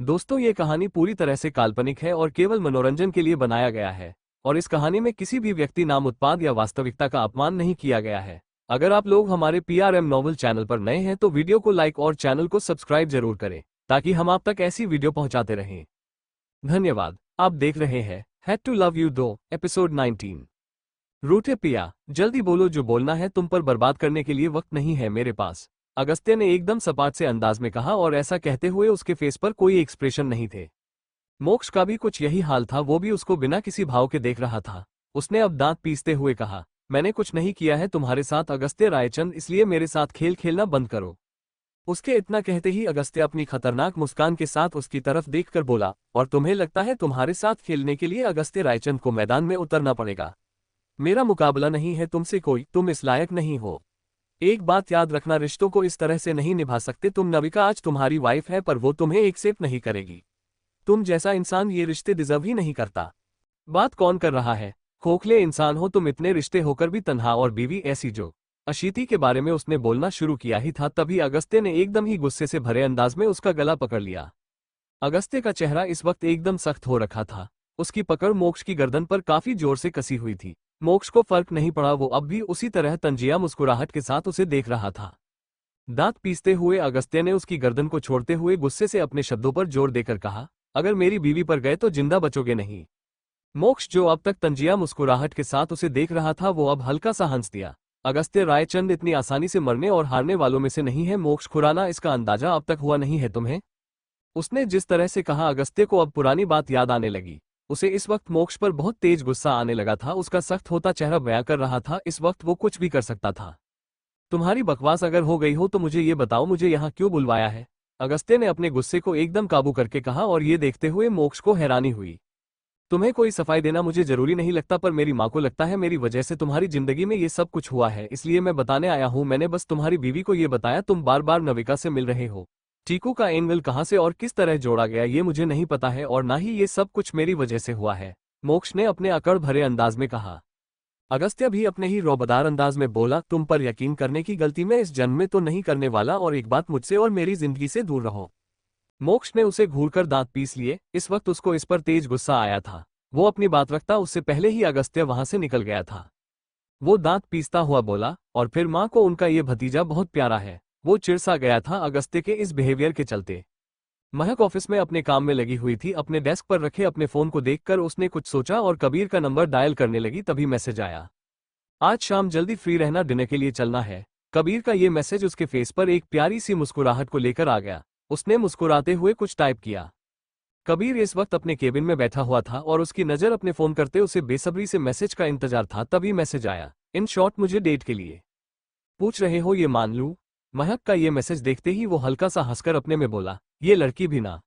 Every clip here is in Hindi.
दोस्तों, ये कहानी पूरी तरह से काल्पनिक है और केवल मनोरंजन के लिए बनाया गया है। और इस कहानी में किसी भी व्यक्ति, नाम, उत्पाद या वास्तविकता का अपमान नहीं किया गया है। अगर आप लोग हमारे पीआरएम नॉवल चैनल पर नए हैं तो वीडियो को लाइक और चैनल को सब्सक्राइब जरूर करें, ताकि हम आप तक ऐसी वीडियो पहुंचाते रहें। धन्यवाद। आप देख रहे हैं had to love you 2 episode 19। रूठे पिया, जल्दी बोलो, जो बोलना है, तुम पर बर्बाद करने के लिए वक्त नहीं है मेरे पास। अगस्त्य ने एकदम सपाट से अंदाज में कहा, और ऐसा कहते हुए उसके फेस पर कोई एक्सप्रेशन नहीं थे। मोक्ष का भी कुछ यही हाल था, वो भी उसको बिना किसी भाव के देख रहा था। उसने अब दांत पीसते हुए कहा, मैंने कुछ नहीं किया है तुम्हारे साथ अगस्त्य रायचंद, इसलिए मेरे साथ खेल खेलना बंद करो। उसके इतना कहते ही अगस्त्य अपनी खतरनाक मुस्कान के साथ उसकी तरफ देखकर बोला, और तुम्हें लगता है तुम्हारे साथ खेलने के लिए अगस्त्य रायचंद को मैदान में उतरना पड़ेगा? मेरा मुकाबला नहीं है तुमसे कोई, तुम इस लायक नहीं हो। एक बात याद रखना, रिश्तों को इस तरह से नहीं निभा सकते तुम। नविका आज तुम्हारी वाइफ है, पर वो तुम्हें एक्सेप्ट नहीं करेगी। तुम जैसा इंसान ये रिश्ते डिजर्व ही नहीं करता। बात कौन कर रहा है? खोखले इंसान हो तुम, इतने रिश्ते होकर भी तन्हा, और बीवी ऐसी जो। अशीति के बारे में उसने बोलना शुरू किया ही था, तभी अगस्त्य ने एकदम ही गुस्से से भरे अंदाज में उसका गला पकड़ लिया। अगस्त्य का चेहरा इस वक्त एकदम सख्त हो रखा था। उसकी पकड़ मोक्ष की गर्दन पर काफी जोर से कसी हुई थी। मोक्ष को फर्क नहीं पड़ा, वो अब भी उसी तरह तंजिया मुस्कुराहट के साथ उसे देख रहा था। दांत पीसते हुए अगस्त्य ने उसकी गर्दन को छोड़ते हुए गुस्से से अपने शब्दों पर जोर देकर कहा, अगर मेरी बीवी पर गए तो जिंदा बचोगे नहीं। मोक्ष, जो अब तक तंजिया मुस्कुराहट के साथ उसे देख रहा था, वो अब हल्का सा हंस दिया। अगस्त्य रायचंद इतनी आसानी से मरने और हारने वालों में से नहीं है मोक्ष खुराना, इसका अंदाजा अब तक हुआ नहीं है तुम्हें? उसने जिस तरह से कहा, अगस्त्य को अब पुरानी बात याद आने लगी। उसे इस वक्त मोक्ष पर बहुत तेज गुस्सा आने लगा था। उसका सख्त होता चेहरा बयां कर रहा था, इस वक्त वो कुछ भी कर सकता था। तुम्हारी बकवास अगर हो गई हो तो मुझे ये बताओ, मुझे यहाँ क्यों बुलवाया है? अगस्त्य ने अपने गुस्से को एकदम काबू करके कहा, और ये देखते हुए मोक्ष को हैरानी हुई। तुम्हें कोई सफाई देना मुझे जरूरी नहीं लगता, पर मेरी माँ को लगता है मेरी वजह से तुम्हारी जिंदगी में ये सब कुछ हुआ है, इसलिए मैं बताने आया हूँ। मैंने बस तुम्हारी बीवी को ये बताया, तुम बार बार नविका से मिल रहे हो। चीकू का एंगल कहाँ से और किस तरह जोड़ा गया ये मुझे नहीं पता है, और ना ही ये सब कुछ मेरी वजह से हुआ है, मोक्ष ने अपने अकड़ भरे अंदाज में कहा। अगस्त्य भी अपने ही रौबदार अंदाज में बोला, तुम पर यकीन करने की गलती मैं इस जन्म में तो नहीं करने वाला, और एक बात, मुझसे और मेरी जिंदगी से दूर रहो। मोक्ष ने उसे घूरकर दांत पीस लिए। इस वक्त उसको इस पर तेज गुस्सा आया था। वो अपनी बात रखता उससे पहले ही अगस्त्य वहां से निकल गया था। वो दांत पीसता हुआ बोला, और फिर माँ को उनका ये भतीजा बहुत प्यारा है। वो चिढ़-सा गया था अगस्त्य के इस बिहेवियर के चलते। महक ऑफिस में अपने काम में लगी हुई थी। अपने डेस्क पर रखे अपने फोन को देखकर उसने कुछ सोचा और कबीर का नंबर डायल करने लगी, तभी मैसेज आया, आज शाम जल्दी फ्री रहना, डिनर के लिए चलना है। कबीर का ये मैसेज उसके फेस पर एक प्यारी सी मुस्कुराहट को लेकर आ गया। उसने मुस्कुराते हुए कुछ टाइप किया। कबीर इस वक्त अपने केबिन में बैठा हुआ था और उसकी नज़र अपने फोन करते उसे बेसब्री से मैसेज का इंतजार था। तभी मैसेज आया, इन शॉर्ट मुझे डेट के लिए पूछ रहे हो, ये मान लूं? महक का ये मैसेज देखते ही वो हल्का सा हंसकर अपने में बोला, ये लड़की भी ना।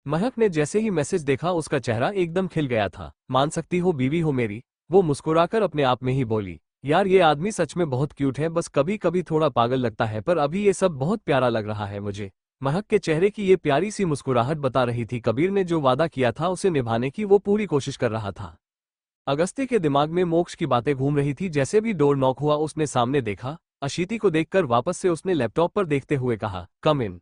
महक ने जैसे ही मैसेज देखा उसका चेहरा एकदम खिल गया था। मान सकती हो बीवी हो मेरी, वो मुस्कुराकर अपने आप में ही बोली। यार ये आदमी सच में बहुत क्यूट है, बस कभी कभी थोड़ा पागल लगता है, पर अभी ये सब बहुत प्यारा लग रहा है मुझे। महक के चेहरे की ये प्यारी सी मुस्कुराहट बता रही थी कबीर ने जो वादा किया था उसे निभाने की वो पूरी कोशिश कर रहा था। अगस्त्य के दिमाग में मोक्ष की बातें घूम रही थी। जैसे भी डोर नॉक हुआ उसने सामने देखा। अशीति को देखकर वापस से उसने लैपटॉप पर देखते हुए कहा, कम इन।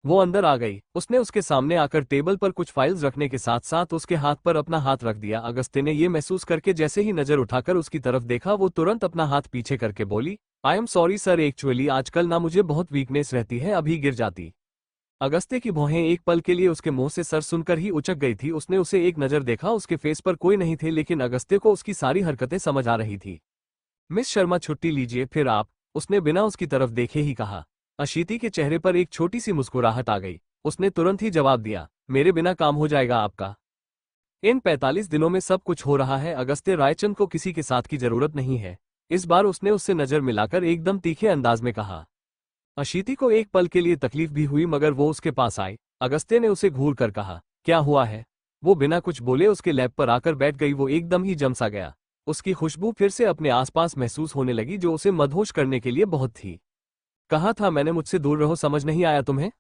वो अंदर आ गई। उसने उसके सामने आकर टेबल पर कुछ फाइल्स रखने के साथ साथ उसके हाथ पर अपना हाथ रख दिया। अगस्त्य ने ये महसूस करके जैसे ही नजर उठाकर उसकी तरफ देखा, वो तुरंत अपना हाथ पीछे करके बोली, I am sorry sir, actually आजकल ना मुझे बहुत वीकनेस रहती है, अभी गिर जाती। अगस्त्य की भौहें एक पल के लिए उसके मुंह से सर सुनकर ही उचक गई थी। उसने उसे एक नजर देखा, उसके फेस पर कोई नहीं थे, लेकिन अगस्त्य को उसकी सारी हरकतें समझ आ रही थी। मिस शर्मा छुट्टी लीजिए, फिर आप? उसने बिना उसकी तरफ देखे ही कहा। अशीति के चेहरे पर एक छोटी सी मुस्कुराहट आ गई। उसने तुरंत ही जवाब दिया, मेरे बिना काम हो जाएगा आपका। इन 45 दिनों में सब कुछ हो रहा है। अगस्त्य रायचंद को किसी के साथ की जरूरत नहीं है। इस बार उसने उससे नजर मिलाकर एकदम तीखे अंदाज में कहा। अशीति को एक पल के लिए तकलीफ भी हुई, मगर वो उसके पास आई। अगस्त्य ने उसे घूर कर कहा, क्या हुआ है? वो बिना कुछ बोले उसके लैब पर आकर बैठ गई। वो एकदम ही जम सा गया। उसकी खुशबू फिर से अपने आसपास महसूस होने लगी, जो उसे मदहोश करने के लिए बहुत थी। कहा था मैंने, मुझसे दूर रहो, समझ नहीं आया तुम्हें?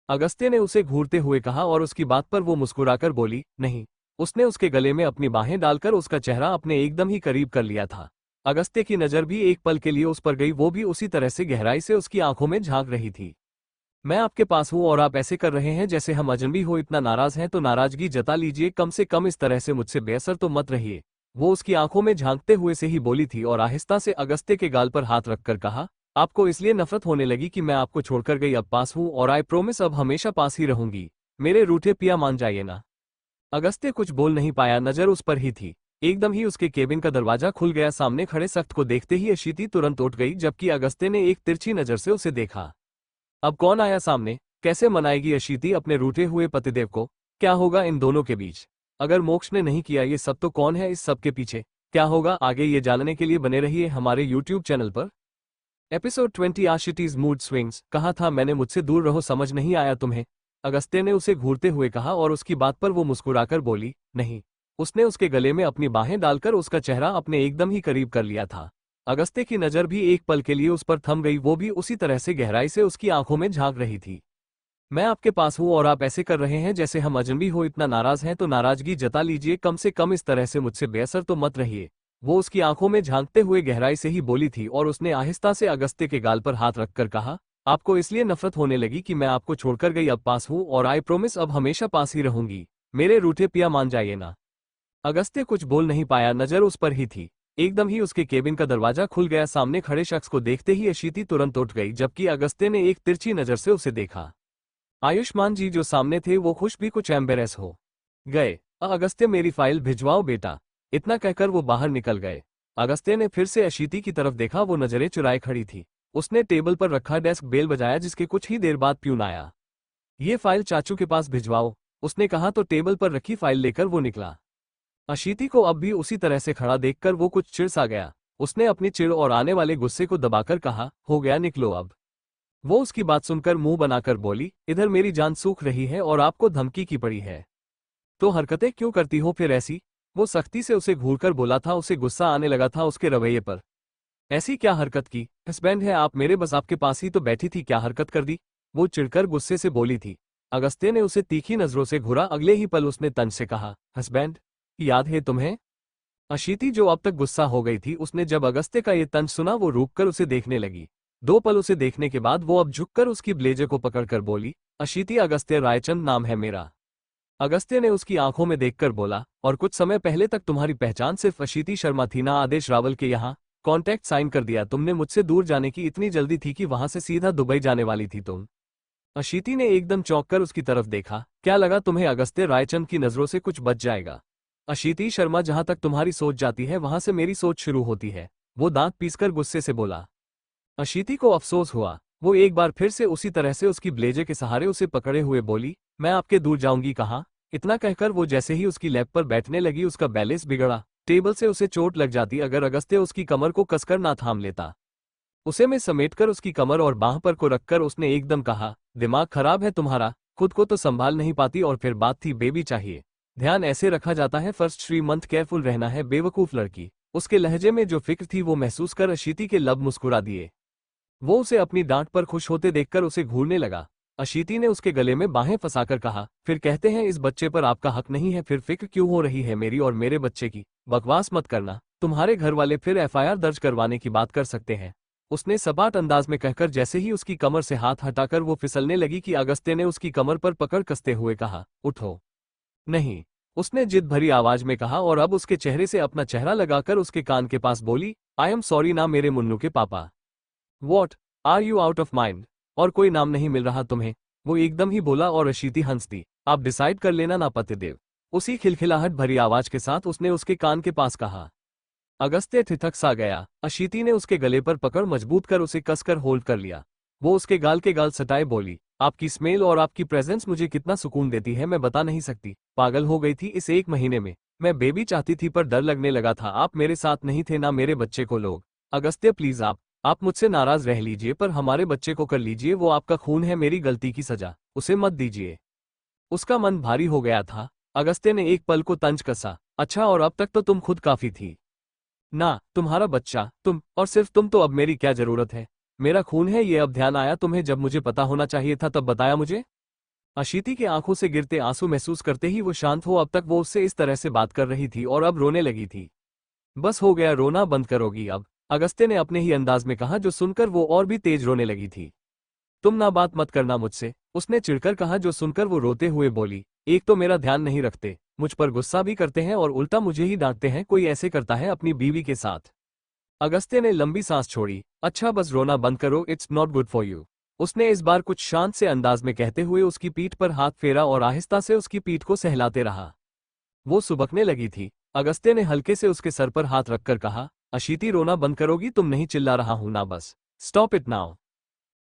अगस्त्य ने उसे घूरते हुए कहा, और उसकी बात पर वो मुस्कुराकर बोली, नहीं। उसने उसके गले में अपनी बाहें डालकर उसका चेहरा अपने एकदम ही करीब कर लिया था। अगस्त्य की नजर भी एक पल के लिए उस पर गई, वो भी उसी तरह से गहराई से उसकी आंखों में झांक रही थी। मैं आपके पास हूँ और आप ऐसे कर रहे हैं जैसे हम अजनबी हो। इतना नाराज हैं तो नाराजगी जता लीजिए, कम से कम इस तरह से मुझसे बेअसर तो मत रहिए। वो उसकी आंखों में झांकते हुए से ही बोली थी और आहिस्ता से अगस्त्य के गाल पर हाथ रखकर कहा, आपको इसलिए नफरत होने लगी कि मैं आपको छोड़कर गई, अब पास हूँ और आई प्रोमिस अब हमेशा पास ही रहूंगी। मेरे रूठे पिया मान जाइए ना। अगस्त्य कुछ बोल नहीं पाया, नजर उस पर ही थी। एकदम ही उसके केबिन का दरवाजा खुल गया। सामने खड़े सख्त को देखते ही अशीति तुरंत उठ गई, जबकि अगस्त्य ने एक तिरछी नजर से उसे देखा। अब कौन आया सामने? कैसे मनाएगी अशीति अपने रूठे हुए पतिदेव को? क्या होगा इन दोनों के बीच? अगर मोक्ष ने नहीं किया ये सब तो कौन है इस सब के पीछे? क्या होगा आगे ये जानने के लिए बने रहिए हमारे यूट्यूब चैनल पर। Episode 20 anxieties mood swings. कहा था मैंने मुझसे दूर रहो, समझ नहीं आया तुम्हें? अगस्त्य ने उसे घूरते हुए कहा और उसकी बात पर वो मुस्कुराकर बोली, नहीं। उसने उसके गले में अपनी बाहें डालकर उसका चेहरा अपने एकदम ही करीब कर लिया था। अगस्त्य की नजर भी एक पल के लिए उस पर थम गई, वो भी उसी तरह से गहराई से उसकी आंखों में झांक रही थी। मैं आपके पास हूँ और आप ऐसे कर रहे हैं जैसे हम अजनबी हो। इतना नाराज हैं तो नाराजगी जता लीजिए, कम से कम इस तरह से मुझसे बेअसर तो मत रहिए। वो उसकी आंखों में झांकते हुए गहराई से ही बोली थी और उसने आहिस्ता से अगस्त्य के गाल पर हाथ रखकर कहा, आपको इसलिए नफरत होने लगी कि मैं आपको छोड़कर गई, अब पास हूँ और आई प्रोमिस अब हमेशा पास ही रहूंगी। मेरे रूठे पिया मान जाइए ना। अगस्त्य कुछ बोल नहीं पाया, नजर उस पर ही थी। एकदम ही उसके केबिन का दरवाजा खुल गया। सामने खड़े शख्स को देखते ही अशीति तुरंत उठ गई, जबकि अगस्त्य ने एक तिरछी नजर से उसे देखा। आयुष्मान जी जो सामने थे वो खुश भी कुछ एम्बेरेस हो गए। अगस्त्य मेरी फाइल भिजवाओ बेटा। इतना कहकर वो बाहर निकल गए। अगस्त्य ने फिर से अशीति की तरफ देखा, वो नजरें चुराए खड़ी थी। उसने टेबल पर रखा डेस्क बेल बजाया, जिसके कुछ ही देर बाद प्यून आया। ये फाइल चाचू के पास भिजवाओ, उसने कहा तो टेबल पर रखी फाइल लेकर वो निकला। अशीति को अब भी उसी तरह से खड़ा देखकर वो कुछ चिढ़ सा गया। उसने अपनी चिढ़ और आने वाले गुस्से को दबाकर कहा, हो गया निकलो अब। वो उसकी बात सुनकर मुंह बनाकर बोली, इधर मेरी जान सूख रही है और आपको धमकी की पड़ी है तो हरकतें क्यों करती हो फिर ऐसी? वो सख्ती से उसे घूरकर बोला था। उसे गुस्सा आने लगा था उसके रवैये पर। ऐसी क्या हरकत की? हस्बैंड है आप मेरे, बस आपके पास ही तो बैठी थी, क्या हरकत कर दी? वो चिढ़कर गुस्से से बोली थी। अगस्त्य ने उसे तीखी नजरों से घूरा। अगले ही पल उसने तंज से कहा, हस्बैंड याद है तुम्हें? अशीति जो अब तक गुस्सा हो गई थी, उसने जब अगस्त्य का ये तंज सुना वो रुककर उसे देखने लगी। 2 पल उसे देखने के बाद वो अब झुककर उसकी ब्लेजर को पकड़कर बोली, अशीति अगस्त्य रायचंद नाम है मेरा। अगस्त्य ने उसकी आंखों में देखकर बोला, और कुछ समय पहले तक तुम्हारी पहचान सिर्फ अशीति शर्मा थी ना? आदेश रावल के यहाँ कॉन्ट्रैक्ट साइन कर दिया तुमने? मुझसे दूर जाने की इतनी जल्दी थी कि वहां से सीधा दुबई जाने वाली थी तुम? अशीति ने एकदम चौंककर उसकी तरफ देखा। क्या लगा तुम्हें अगस्त्य रायचंद की नजरों से कुछ बच जाएगा? अशीति शर्मा, जहां तक तुम्हारी सोच जाती है वहां से मेरी सोच शुरू होती है। वो दांत पीसकर गुस्से से बोला। अशीति को अफसोस हुआ। वो एक बार फिर से उसी तरह से उसकी ब्लेजर के सहारे उसे पकड़े हुए बोली, मैं आपके दूर जाऊंगी कहाँ? इतना कहकर वो जैसे ही उसकी लैप पर बैठने लगी उसका बैलेंस बिगड़ा। टेबल से उसे चोट लग जाती अगर अगस्त्य उसकी कमर को कसकर ना थाम लेता। उसे में समेटकर उसकी कमर और बांह पर को रखकर उसने एकदम कहा, दिमाग खराब है तुम्हारा? खुद को तो संभाल नहीं पाती और फिर बात थी बेबी चाहिए। ध्यान ऐसे रखा जाता है फर्स्ट 3 मंथ केयरफुल रहना है बेवकूफ लड़की। उसके लहजे में जो फिक्र थी वो महसूस कर अशीति के लब मुस्कुरा दिए। वो उसे अपनी डांट पर खुश होते देखकर उसे घूरने लगा। अशीति ने उसके गले में बाहें फंसाकर कहा, फिर कहते हैं इस बच्चे पर आपका हक नहीं है, फिर फिक्र क्यों हो रही है मेरी और मेरे बच्चे की? बकवास मत करना, तुम्हारे घर वाले फिर एफआईआर दर्ज करवाने की बात कर सकते हैं। उसने सपाट अंदाज में कहकर जैसे ही उसकी कमर से हाथ हटाकर वो फिसलने लगी कि अगस्त्य ने उसकी कमर पर पकड़ कसते हुए कहा, उठो। नहीं, उसने जिद भरी आवाज में कहा और अब उसके चेहरे से अपना चेहरा लगाकर उसके कान के पास बोली, आई एम सॉरी ना मेरे मुन्नू के पापा। What are you out of mind? और कोई नाम नहीं मिल रहा तुम्हें? वो एकदम ही बोला और अशीति हंस दी। आप डिसाइड कर लेना ना पतिदेव। उसी खिलखिलाहट भरी आवाज के साथ उसने उसके कान के पास कहा। अगस्त्य ठिठक सा गया। अशीति ने उसके गले पर पकड़ मजबूत कर उसे कसकर होल्ड कर लिया। वो उसके गाल के गाल सटाए बोली, आपकी स्मेल और आपकी प्रेजेंस मुझे कितना सुकून देती है मैं बता नहीं सकती। पागल हो गई थी इस 1 महीने में। मैं बेबी चाहती थी पर डर लगने लगा था। आप मेरे साथ नहीं थे ना मेरे बच्चे को लोग। अगस्त्य प्लीज आप मुझसे नाराज रह लीजिए पर हमारे बच्चे को कर लीजिए। वो आपका खून है, मेरी गलती की सजा, उसे मत दीजिए। उसका मन भारी हो गया था। अगस्त्य ने एक पल को तंज कसा। अच्छा, और अब तक तो तुम खुद काफी थी ना? तुम्हारा बच्चा, तुम और सिर्फ तुम, तो अब मेरी क्या जरूरत है? मेरा खून है ये अब ध्यान आया तुम्हें? जब मुझे पता होना चाहिए था तब बताया मुझे? अशीति के आंखों से गिरते आंसू महसूस करते ही वो शांत हो। अब तक वो उससे इस तरह से बात कर रही थी और अब रोने लगी थी। बस हो गया, रोना बंद करोगी अब? अगस्त्य ने अपने ही अंदाज में कहा, जो सुनकर वो और भी तेज रोने लगी थी। तुम ना बात मत करना मुझसे, उसने चिढ़कर कहा, जो सुनकर वो रोते हुए बोली, एक तो मेरा ध्यान नहीं रखते, मुझ पर गुस्सा भी करते हैं और उल्टा मुझे ही डांटते हैं, कोई ऐसे करता है अपनी बीवी के साथ। अगस्त्य ने लंबी सांस छोड़ी। अच्छा बस रोना बंद करो, it's not good for you. उसने इस बार कुछ शांत से अंदाज में कहते हुए उसकी पीठ पर हाथ फेरा और आहिस्ता से उसकी पीठ को सहलाते रहा। वो सुबकने लगी थी। अगस्त्य ने हल्के से उसके सर पर हाथ रखकर कहा, अशीति रोना बंद करोगी, तुम नहीं, चिल्ला रहा हूं ना, बस स्टॉप इट नाउ।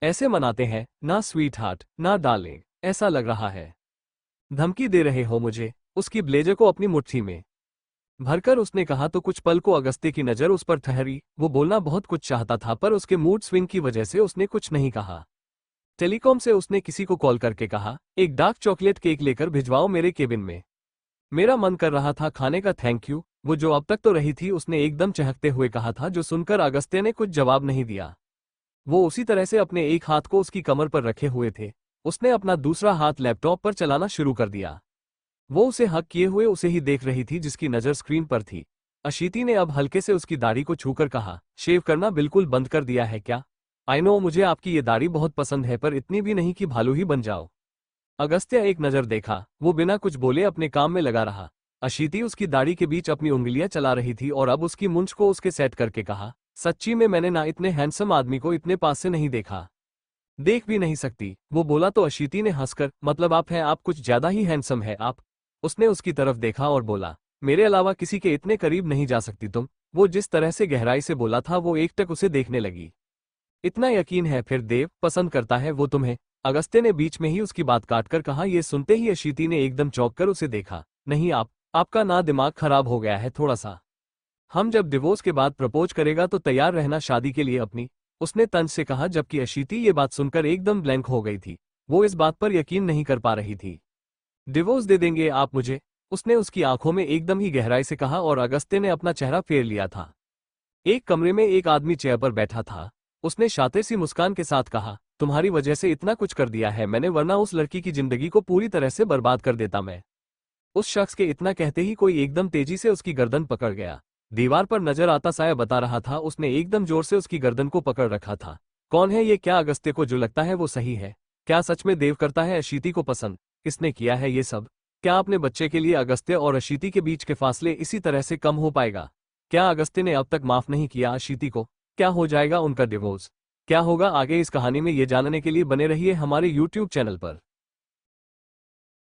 ऐसे मनाते हैं ना स्वीट हार्ट, ना डार्लिंग, ऐसा लग रहा है धमकी दे रहे हो मुझे। उसकी ब्लेजर को अपनी मुट्ठी में भरकर उसने कहा। तो कुछ पल को अगस्त्य की नजर उस पर ठहरी। वो बोलना बहुत कुछ चाहता था पर उसके मूड स्विंग की वजह से उसने कुछ नहीं कहा। टेलीकॉम से उसने किसी को कॉल करके कहा, एक डार्क चॉकलेट केक लेकर भिजवाओ मेरे केबिन में, मेरा मन कर रहा था खाने का, थैंक यू। वो जो अब तक तो रही थी, उसने एकदम चहकते हुए कहा था, जो सुनकर अगस्त्य ने कुछ जवाब नहीं दिया। वो उसी तरह से अपने एक हाथ को उसकी कमर पर रखे हुए थे। उसने अपना दूसरा हाथ लैपटॉप पर चलाना शुरू कर दिया। वो उसे हक किए हुए उसे ही देख रही थी जिसकी नज़र स्क्रीन पर थी। अशीति ने अब हल्के से उसकी दाढ़ी को छूकर कहा, शेव करना बिल्कुल बंद कर दिया है क्या? आई नो मुझे आपकी ये दाढ़ी बहुत पसंद है, पर इतनी भी नहीं कि भालू ही बन जाओ। अगस्त्य एक नज़र देखा, वो बिना कुछ बोले अपने काम में लगा रहा। अशीति उसकी दाढ़ी के बीच अपनी उंगलियां चला रही थी और अब उसकी मूंछ को उसके सेट करके कहा, सच्ची में मैंने ना इतने हैंडसम आदमी को इतने पास से नहीं देखा, देख भी नहीं सकती। वो बोला तो अशीति ने हंसकर, मतलब आप हैं, आप कुछ ज्यादा ही हैंडसम है आप। उसने उसकी तरफ देखा और बोला, मेरे अलावा किसी के इतने करीब नहीं जा सकती तुम। वो जिस तरह से गहराई से बोला था, वो एकटक उसे देखने लगी। इतना यकीन है फिर देव पसंद करता है वो तुम्हें? अगस्त्य ने बीच में ही उसकी बात काटकर कहा। ये सुनते ही अशीति ने एकदम चौंक कर उसे देखा। नहीं, आपका ना दिमाग खराब हो गया है थोड़ा सा? हम जब डिवोर्स के बाद प्रपोज करेगा तो तैयार रहना शादी के लिए अपनी, उसने तंज से कहा, जबकि अशीति ये बात सुनकर एकदम ब्लैंक हो गई थी। वो इस बात पर यकीन नहीं कर पा रही थी। डिवोर्स दे देंगे आप मुझे? उसने उसकी आंखों में एकदम ही गहराई से कहा और अगस्त्य ने अपना चेहरा फेर लिया था। एक कमरे में एक आदमी चेयर पर बैठा था। उसने शातिर सी मुस्कान के साथ कहा, तुम्हारी वजह से इतना कुछ कर दिया है मैंने, वरना उस लड़की की जिंदगी को पूरी तरह से बर्बाद कर देता मैं। उस शख्स के इतना कहते ही कोई एकदम तेजी से उसकी गर्दन पकड़ गया। दीवार पर नजर आता साया बता रहा था, उसने एकदम जोर से उसकी गर्दन को पकड़ रखा था। कौन है ये? क्या अगस्त्य को जो लगता है वो सही है? क्या सच में देव करता है अशीति को पसंद? किसने किया है ये सब? क्या अपने बच्चे के लिए अगस्त्य और अशीति के बीच के फासले इसी तरह से कम हो पाएगा? क्या अगस्त्य ने अब तक माफ नहीं किया अशीति को? क्या हो जाएगा उनका डिवोर्स? क्या होगा आगे इस कहानी में, ये जानने के लिए बने रहिए हमारे YouTube चैनल पर।